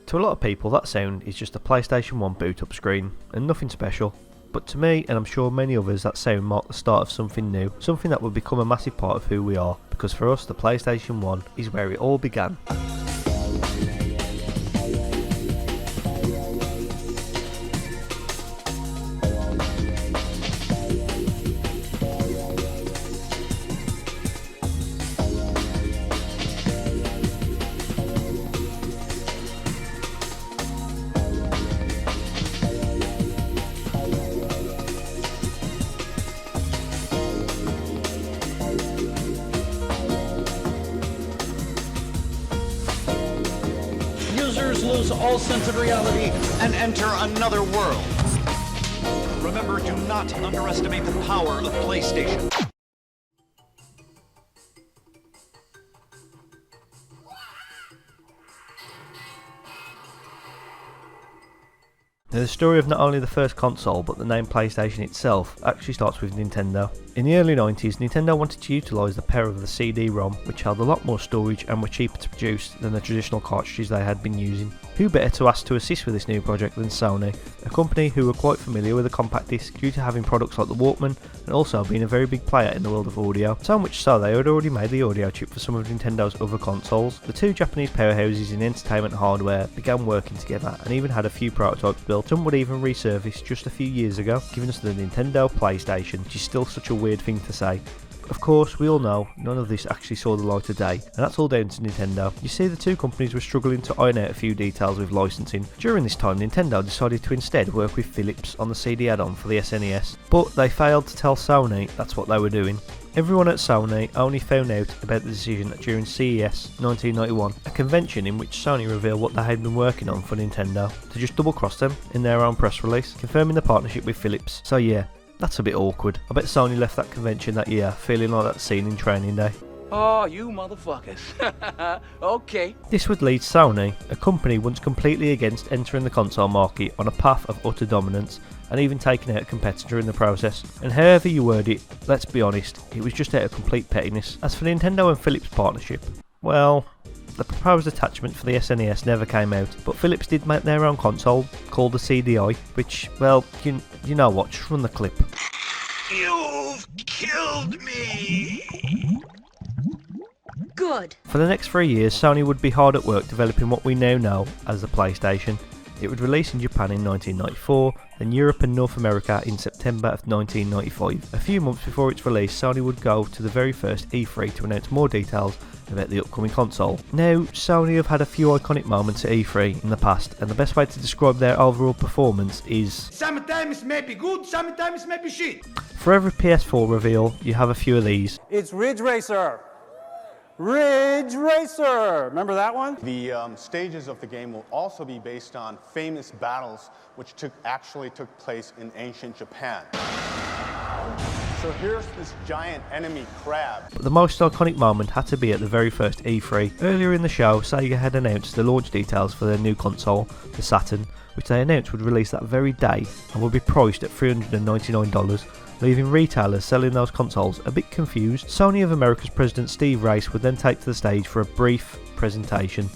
To a lot of people that sound is just a PlayStation 1 boot up screen and nothing special, but to me, and I'm sure many others, that sound marked the start of something new, something that will become a massive part of who we are, because for us the PlayStation 1 is where it all began. Users lose all sense of reality and enter another world. Remember, do not underestimate the power of PlayStation. Now, the story of not only the first console but the name PlayStation itself actually starts with Nintendo. In the early 90s, Nintendo wanted to utilise the power of the CD-ROM, which held a lot more storage and were cheaper to produce than the traditional cartridges they had been using. Who better to ask to assist with this new project than Sony, a company who were quite familiar with the compact disc due to having products like the Walkman and also being a very big player in the world of audio, so much so they had already made the audio chip for some of Nintendo's other consoles. The two Japanese powerhouses in entertainment hardware began working together and even had a few prototypes built. Some would even resurface just a few years ago, giving us the Nintendo PlayStation, which is still such a weird thing to say. Of course, we all know none of this actually saw the light of day, and that's all down to Nintendo. You see, the two companies were struggling to iron out a few details with licensing. During this time, Nintendo decided to instead work with Philips on the CD add-on for the SNES, but they failed to tell Sony that's what they were doing. Everyone at Sony only found out about the decision during CES 1991, a convention in which Sony revealed what they had been working on for Nintendo, to just double-cross them in their own press release, confirming the partnership with Philips. So yeah, that's a bit awkward. I bet Sony left that convention that year feeling like that scene in Training Day. Oh, you motherfuckers. Okay. This would lead Sony, a company once completely against entering the console market, on a path of utter dominance, and even taking out a competitor in the process. And however you word it, let's be honest, it was just out of complete pettiness. As for Nintendo and Philips partnership, well, the proposed attachment for the SNES never came out, but Philips did make their own console, called the CDI, which, well, you know what, just run the clip. You've killed me! Good. For the next 3 years, Sony would be hard at work developing what we now know as the PlayStation. It would release in Japan in 1994, then Europe and North America in September of 1995. A few months before its release, Sony would go to the very first E3 to announce more details about the upcoming console. Now, Sony have had a few iconic moments at E3 in the past, and the best way to describe their overall performance is sometimes maybe good, sometimes maybe shit. For every PS4 reveal, you have a few of these. It's Ridge Racer. Ridge Racer! Remember that one? The stages of the game will also be based on famous battles which actually took place in ancient Japan. So here's this giant enemy crab. But the most iconic moment had to be at the very first E3. Earlier in the show, Sega had announced the launch details for their new console, the Saturn, which they announced would release that very day and would be priced at $399. Leaving retailers selling those consoles a bit confused. Sony of America's President Steve Race would then take to the stage for a brief presentation.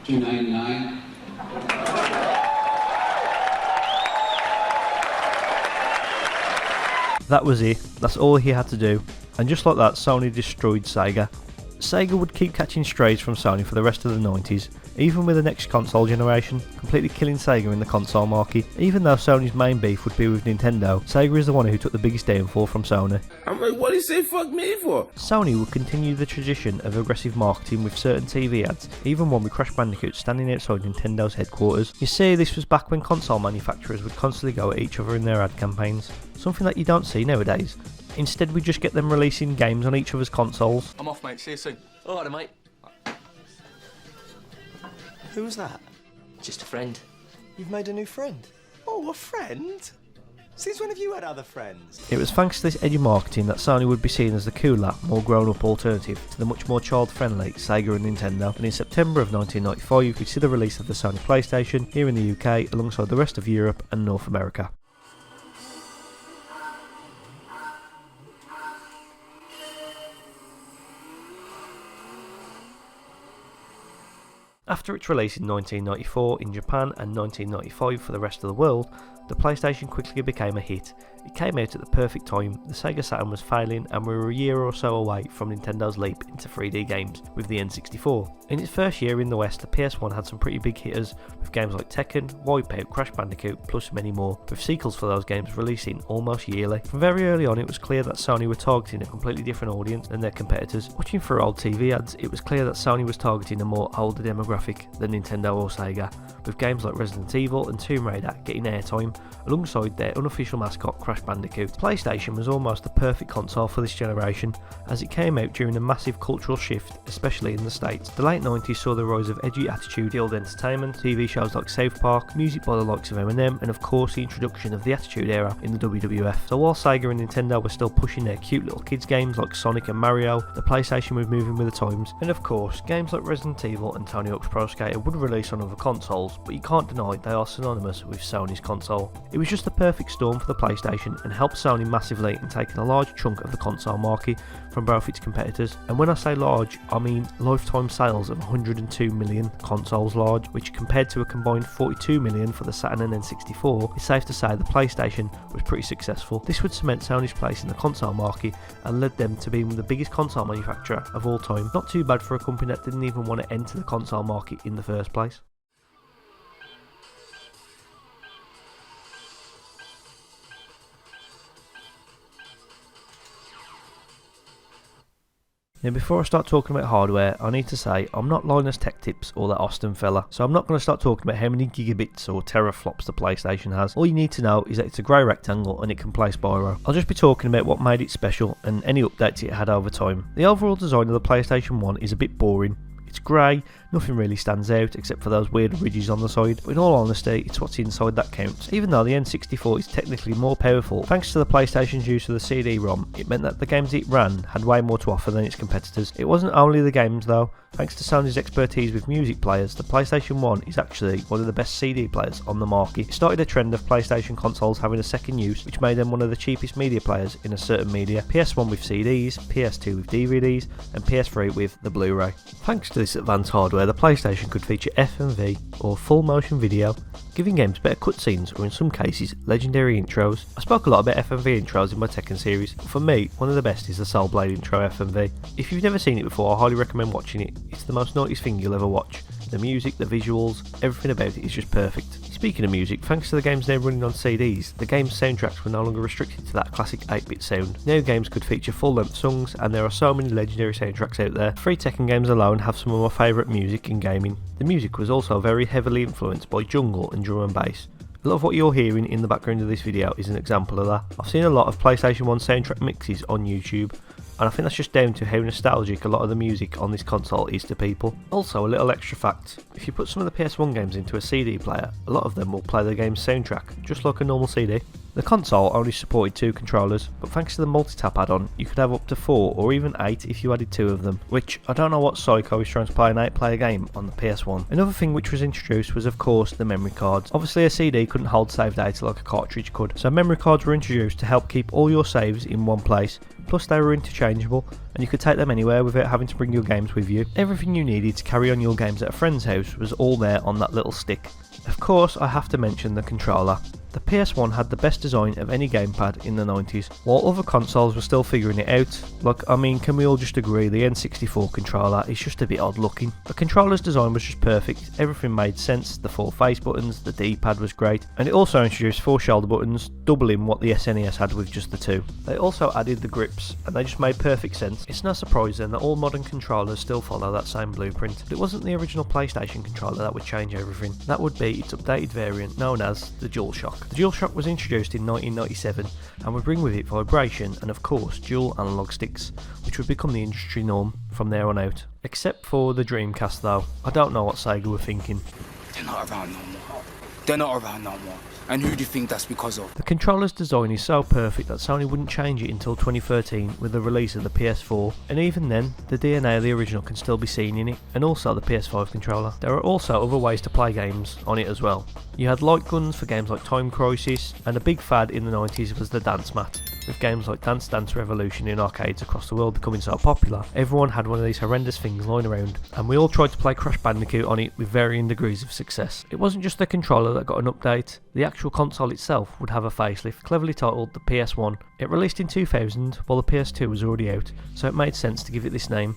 $299. That was it, that's all he had to do, and just like that, Sony destroyed Sega. Sega would keep catching strays from Sony for the rest of the 90s, even with the next console generation, completely killing Sega in the console market. Even though Sony's main beef would be with Nintendo, Sega is the one who took the biggest downfall from Sony. I'm like, what do you say fuck me for? Sony would continue the tradition of aggressive marketing with certain TV ads, even one with Crash Bandicoot standing outside Nintendo's headquarters. You see, this was back when console manufacturers would constantly go at each other in their ad campaigns, something that you don't see nowadays. Instead, we just get them releasing games on each other's consoles. I'm off, mate. See you soon. Alright, mate. Who was that? Just a friend. You've made a new friend? Oh, a friend? Since when have you had other friends? It was thanks to this edgy marketing that Sony would be seen as the cooler, more grown-up alternative to the much more child-friendly Sega and Nintendo, and in September of 1995 we see the release of the Sony PlayStation here in the UK alongside the rest of Europe and North America. After its release in 1994 in Japan and 1995 for the rest of the world, the PlayStation quickly became a hit. It came out at the perfect time. The Sega Saturn was failing and we were a year or so away from Nintendo's leap into 3D games with the N64. In its first year in the West, the PS1 had some pretty big hitters with games like Tekken, Wipeout, Crash Bandicoot, plus many more, with sequels for those games releasing almost yearly. From very early on it was clear that Sony were targeting a completely different audience than their competitors. Watching through old TV ads, it was clear that Sony was targeting a more older demographic than Nintendo or Sega, with games like Resident Evil and Tomb Raider getting airtime alongside their unofficial mascot Crash Bandicoot. PlayStation was almost the perfect console for this generation, as it came out during a massive cultural shift, especially in the States. The late 90s saw the rise of edgy Attitude Guild entertainment, TV shows like South Park, music by the likes of Eminem, and of course the introduction of the Attitude Era in the WWF. So while Sega and Nintendo were still pushing their cute little kids games like Sonic and Mario, the PlayStation was moving with the times, and of course games like Resident Evil and Tony Hawk's Pro Skater would release on other consoles, but you can't deny they are synonymous with Sony's console. It was just the perfect storm for the PlayStation and helped Sony massively in taking a large chunk of the console market from both its competitors. And when I say large, I mean lifetime sales of 102 million consoles large, which compared to a combined 42 million for the Saturn and N64, it's safe to say the PlayStation was pretty successful. This would cement Sony's place in the console market and led them to being the biggest console manufacturer of all time. Not too bad for a company that didn't even want to enter the console market in the first place. Now before I start talking about hardware, I need to say I'm not Linus Tech Tips or that Austin fella, so I'm not going to start talking about how many gigabits or teraflops the PlayStation has. All you need to know is that it's a grey rectangle and it can play Spyro. I'll just be talking about what made it special and any updates it had over time. The overall design of the PlayStation 1 is a bit boring. It's grey, nothing really stands out except for those weird ridges on the side, but in all honesty it's what's inside that counts. Even though the N64 is technically more powerful, thanks to the PlayStation's use of the CD-ROM, it meant that the games it ran had way more to offer than its competitors. It wasn't only the games though. Thanks to Sony's expertise with music players, the PlayStation 1 is actually one of the best CD players on the market. It started a trend of PlayStation consoles having a second use, which made them one of the cheapest media players in a certain media. PS1 with CDs, PS2 with DVDs, and PS3 with the Blu-ray. Thanks to this advanced hardware, the PlayStation could feature FMV or full motion video, giving games better cutscenes or in some cases legendary intros. I spoke a lot about FMV intros in my Tekken series, but for me one of the best is the Soul Blade intro FMV. If you've never seen it before, I highly recommend watching it. It's the most 90s thing you'll ever watch. The music, the visuals, everything about it is just perfect. Speaking of music, thanks to the games now running on CDs, the game's soundtracks were no longer restricted to that classic 8-bit sound. Now games could feature full-length songs, and there are so many legendary soundtracks out there. 3 Tekken games alone have some of my favourite music in gaming. The music was also very heavily influenced by jungle and drum and bass. A lot of what you're hearing in the background of this video is an example of that. I've seen a lot of PlayStation 1 soundtrack mixes on YouTube, and I think that's just down to how nostalgic a lot of the music on this console is to people. Also, a little extra fact, if you put some of the PS1 games into a CD player, a lot of them will play the game's soundtrack, just like a normal CD. The console only supported 2 controllers, but thanks to the multi-tap add-on, you could have up to 4 or even 8 if you added 2 of them, which I don't know what psycho is trying to play an 8-player game on the PS1. Another thing which was introduced was of course the memory cards. Obviously a CD couldn't hold save data like a cartridge could, so memory cards were introduced to help keep all your saves in one place, plus they were interchangeable and you could take them anywhere without having to bring your games with you. Everything you needed to carry on your games at a friend's house was all there on that little stick. Of course I have to mention the controller. The PS1 had the best design of any gamepad in the 90s, while other consoles were still figuring it out. Like, I mean, can we all just agree the N64 controller is just a bit odd looking? The controller's design was just perfect, everything made sense, the 4 face buttons, the D-pad was great, and it also introduced 4 shoulder buttons, doubling what the SNES had with just the 2. They also added the grips, and they just made perfect sense. It's no surprise then that all modern controllers still follow that same blueprint, but it wasn't the original PlayStation controller that would change everything. That would be its updated variant known as the DualShock. The DualShock was introduced in 1997 and would bring with it vibration and of course dual analog sticks, which would become the industry norm from there on out. Except for the Dreamcast though, I don't know what Sega were thinking. They're not around no more. They're not around no more. And who do you think that's because of? The controller's design is so perfect that Sony wouldn't change it until 2013 with the release of the PS4, and even then, the DNA of the original can still be seen in it, and also the PS5 controller. There are also other ways to play games on it as well. You had light guns for games like Time Crisis, and a big fad in the 90s was the dance mat. with games like Dance Dance Revolution in arcades across the world becoming so popular, everyone had one of these horrendous things lying around, and we all tried to play Crash Bandicoot on it with varying degrees of success. It wasn't just the controller that got an update, the actual console itself would have a facelift, cleverly titled the PS1. It released in 2000 while the PS2 was already out, so it made sense to give it this name.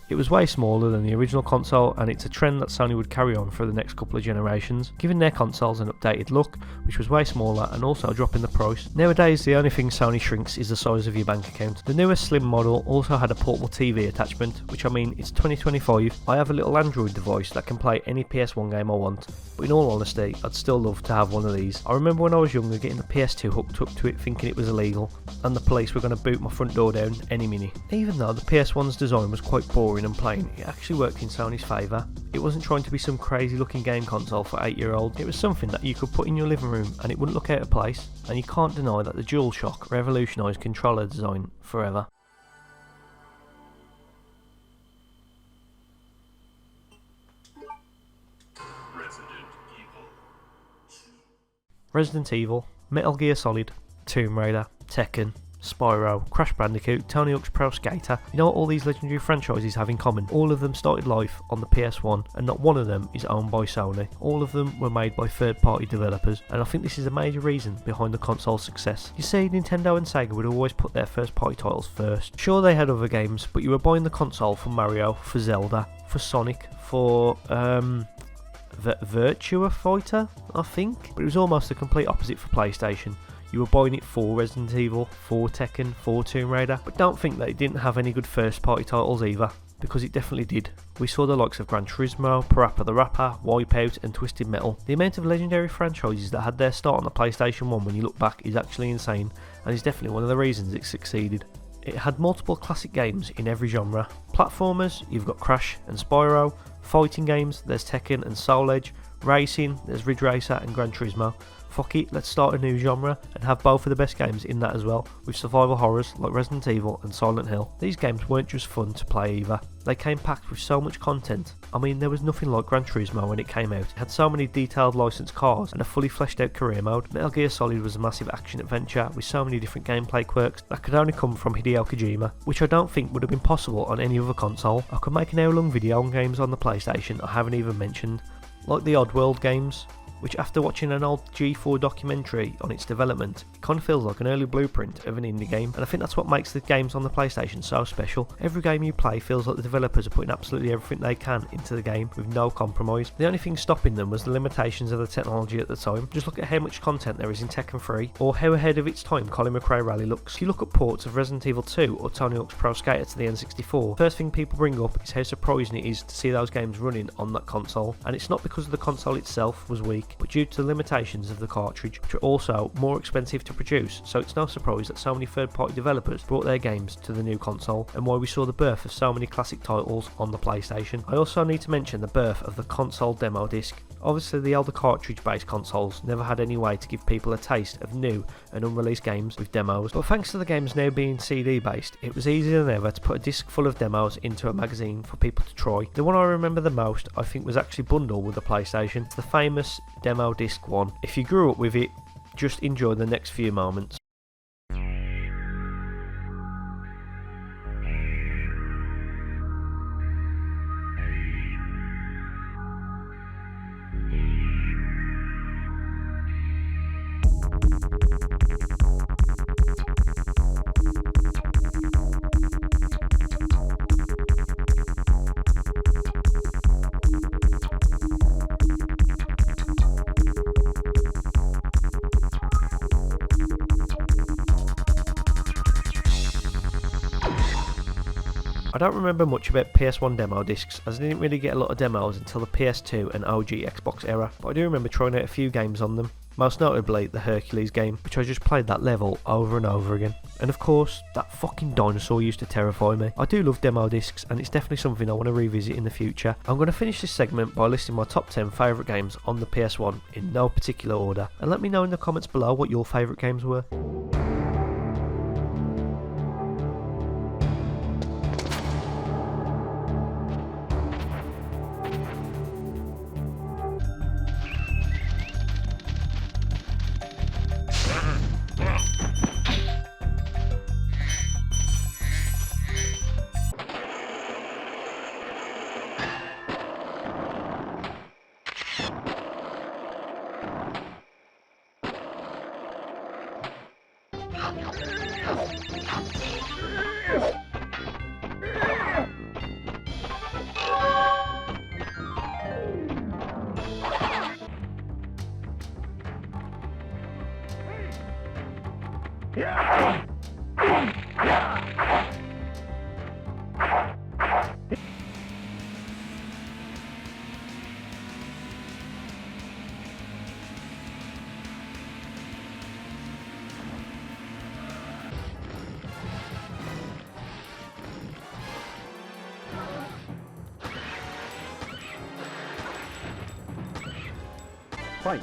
It was way smaller than the original console, and it's a trend that Sony would carry on for the next couple of generations, giving their consoles an updated look, which was way smaller and also dropping the price. Nowadays, the only thing Sony shrinks is the size of your bank account. The newest Slim model also had a portable TV attachment, which I mean, it's 2025. I have a little Android device that can play any PS1 game I want, but in all honesty, I'd still love to have one of these. I remember when I was younger getting the PS2 hooked up to it thinking it was illegal, and the police were going to boot my front door down any minute. Even though the PS1's design was quite boring and plain, it actually worked in Sony's favour. It wasn't trying to be some crazy looking game console for 8-year-olds, it was something that you could put in your living room and it wouldn't look out of place, and you can't deny that the DualShock revolutionised controller design forever. Resident Evil, Metal Gear Solid, Tomb Raider, Tekken, Spyro, Crash Bandicoot, Tony Hawk's Pro Skater. You know what all these legendary franchises have in common? All of them started life on the PS1, and not one of them is owned by Sony. All of them were made by third-party developers, and I think this is a major reason behind the console's success. You see, Nintendo and Sega would always put their first-party titles first. Sure, they had other games, but you were buying the console for Mario, for Zelda, for Sonic, for Virtua Fighter, I think. But it was almost the complete opposite for PlayStation. You were buying it for Resident Evil, for Tekken, for Tomb Raider, but don't think that it didn't have any good first party titles either, because it definitely did. We saw the likes of Gran Turismo, Parappa the Rapper, Wipeout and Twisted Metal. The amount of legendary franchises that had their start on the PlayStation 1 when you look back is actually insane, and is definitely one of the reasons it succeeded. It had multiple classic games in every genre. Platformers, you've got Crash and Spyro. Fighting games, there's Tekken and Soul Edge. Racing, there's Ridge Racer and Gran Turismo. Fuck it, let's start a new genre and have both of the best games in that as well, with survival horrors like Resident Evil and Silent Hill. These games weren't just fun to play either, they came packed with so much content. I mean, there was nothing like Gran Turismo when it came out. It had so many detailed licensed cars and a fully fleshed out career mode. Metal Gear Solid was a massive action adventure with so many different gameplay quirks that could only come from Hideo Kojima, which I don't think would have been possible on any other console. I could make an hour-long video on games on the PlayStation I haven't even mentioned, like the Oddworld games, which after watching an old G4 documentary on its development, it kind of feels like an early blueprint of an indie game, and I think that's what makes the games on the PlayStation so special. Every game you play feels like the developers are putting absolutely everything they can into the game with no compromise. The only thing stopping them was the limitations of the technology at the time. Just look at how much content there is in Tekken 3, or how ahead of its time Colin McRae Rally looks. If you look at ports of Resident Evil 2 or Tony Hawk's Pro Skater to the N64, first thing people bring up is how surprising it is to see those games running on that console, and it's not because the console itself was weak, but due to the limitations of the cartridge, which are also more expensive to produce, so it's no surprise that so many third-party developers brought their games to the new console, and why we saw the birth of so many classic titles on the PlayStation. I also need to mention the birth of the console demo disc. Obviously the older cartridge-based consoles never had any way to give people a taste of new and unreleased games with demos, but thanks to the games now being CD-based, it was easier than ever to put a disc full of demos into a magazine for people to try. The one I remember the most, I think, was actually bundled with the PlayStation, the famous demo disc one. If you grew up with it, just enjoy the next few moments. I don't remember much about PS1 demo discs, as I didn't really get a lot of demos until the PS2 and OG Xbox era, but I do remember trying out a few games on them, most notably the Hercules game, which I just played that level over and over again. And of course, that fucking dinosaur used to terrify me. I do love demo discs, and it's definitely something I want to revisit in the future. I'm going to finish this segment by listing my top 10 favourite games on the PS1 in no particular order, and let me know in the comments below what your favourite games were. Fight.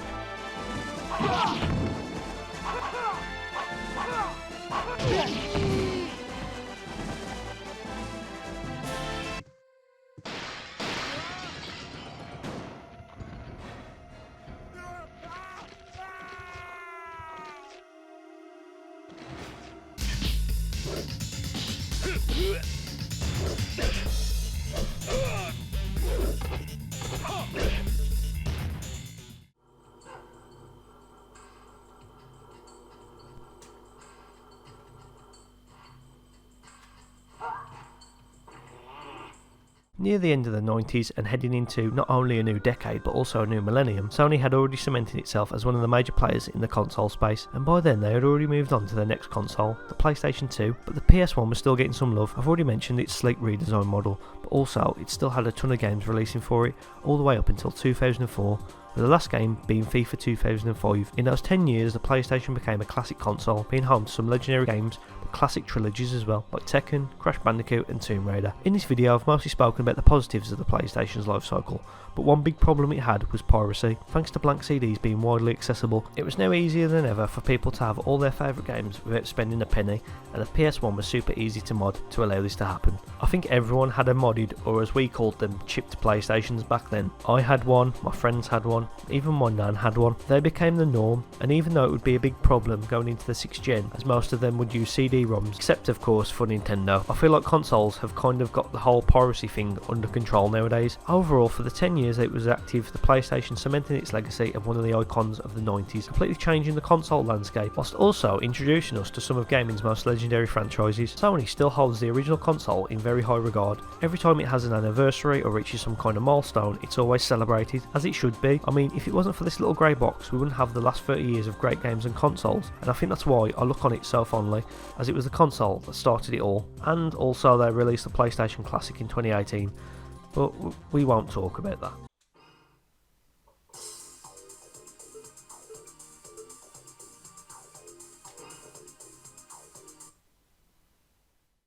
Near the end of the 90s and heading into not only a new decade but also a new millennium, Sony had already cemented itself as one of the major players in the console space, and by then they had already moved on to their next console, the PlayStation 2, but the PS1 was still getting some love. I've already mentioned its sleek redesign model, but also it still had a ton of games releasing for it, all the way up until 2004, with the last game being FIFA 2005. In those 10 years, the PlayStation became a classic console, being home to some legendary games, but classic trilogies as well, like Tekken, Crash Bandicoot and Tomb Raider. In this video I've mostly spoken about the positives of the PlayStation's life cycle, but one big problem it had was piracy. Thanks to blank CDs being widely accessible, it was now easier than ever for people to have all their favourite games without spending a penny, and the PS1 was super easy to mod to allow this to happen. I think everyone had a modded, or as we called them, chipped PlayStations back then. I had one, my friends had one, even my nan had one. They became the norm, and even though it would be a big problem going into the 6th gen, as most of them would use CD-ROMs, except of course for Nintendo, I feel like consoles have kind of got the whole piracy thing under control nowadays. Overall, for the 10 years it was active, the PlayStation cemented its legacy of one of the icons of the 90s, completely changing the console landscape, whilst also introducing us to some of gaming's most legendary franchises. Sony still holds the original console in very high regard. Every time it has an anniversary or reaches some kind of milestone, it's always celebrated, as it should be. I mean, if it wasn't for this little grey box, we wouldn't have the last 30 years of great games and consoles, and I think that's why I look on it so fondly, as it was the console that started it all. And also they released the PlayStation Classic in 2018, but we won't talk about that.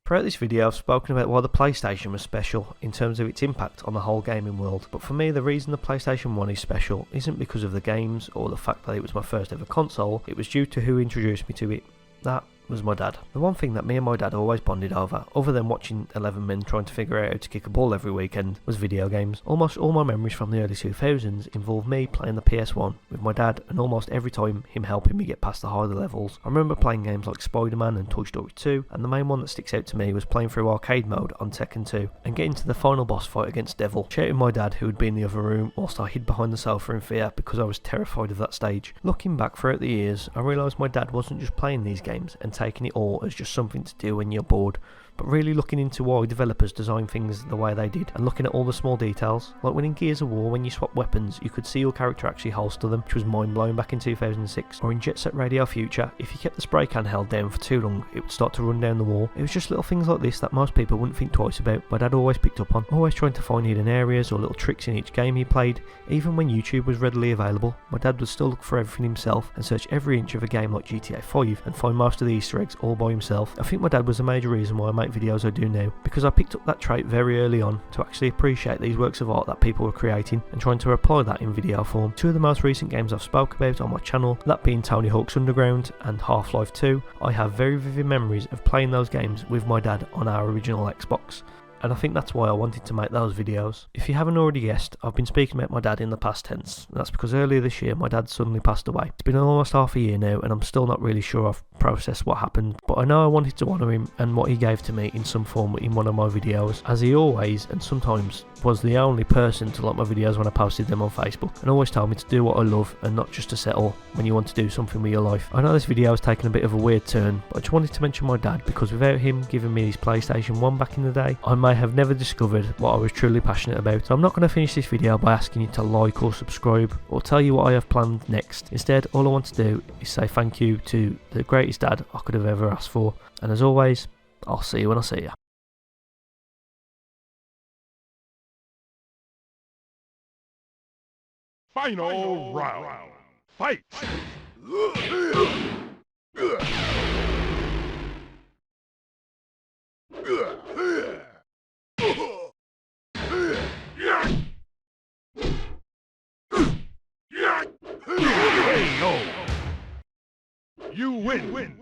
Throughout this video I've spoken about why the PlayStation was special in terms of its impact on the whole gaming world, but for me the reason the PlayStation 1 is special isn't because of the games or the fact that it was my first ever console, it was due to who introduced me to it. That was my dad. The one thing that me and my dad always bonded over, other than watching 11 men trying to figure out how to kick a ball every weekend, was video games. Almost all my memories from the early 2000s involve me playing the PS1 with my dad, and almost every time him helping me get past the harder levels. I remember playing games like Spider-Man and Toy Story 2, and the main one that sticks out to me was playing through arcade mode on Tekken 2 and getting to the final boss fight against Devil, shouting my dad who would be in the other room whilst I hid behind the sofa in fear because I was terrified of that stage. Looking back throughout the years, I realised my dad wasn't just playing these games and taking it all as just something to do when you're bored, but really looking into why developers design things the way they did, and looking at all the small details, like when in Gears of War when you swap weapons you could see your character actually holster them, which was mind blowing back in 2006, or in Jet Set Radio Future, if you kept the spray can held down for too long it would start to run down the wall. It was just little things like this that most people wouldn't think twice about, my dad always picked up on, always trying to find hidden areas or little tricks in each game he played. Even when YouTube was readily available, my dad would still look for everything himself and search every inch of a game like GTA 5 and find most of the Easter eggs all by himself. I think my dad was a major reason why I make videos I do now, because I picked up that trait very early on to actually appreciate these works of art that people were creating and trying to apply that in video form. Two of the most recent games I've spoke about on my channel, that being Tony Hawk's Underground and Half-Life 2, I have very vivid memories of playing those games with my dad on our original Xbox, and I think that's why I wanted to make those videos. If you haven't already guessed, I've been speaking about my dad in the past tense. That's because earlier this year my dad suddenly passed away. It's been almost half a year now and I'm still not really sure I've processed what happened, but I know I wanted to honour him and what he gave to me in some form in one of my videos, as he always and sometimes was the only person to like my videos when I posted them on Facebook, and always told me to do what I love and not just to settle when you want to do something with your life. I know this video has taken a bit of a weird turn, but I just wanted to mention my dad, because without him giving me his PlayStation 1 back in the day, I may have never discovered what I was truly passionate about. So I'm not going to finish this video by asking you to like or subscribe or tell you what I have planned next. Instead, all I want to do is say thank you to the greatest dad I could have ever asked for, and as always, I'll see you when I see you. Final round. Fight! You win.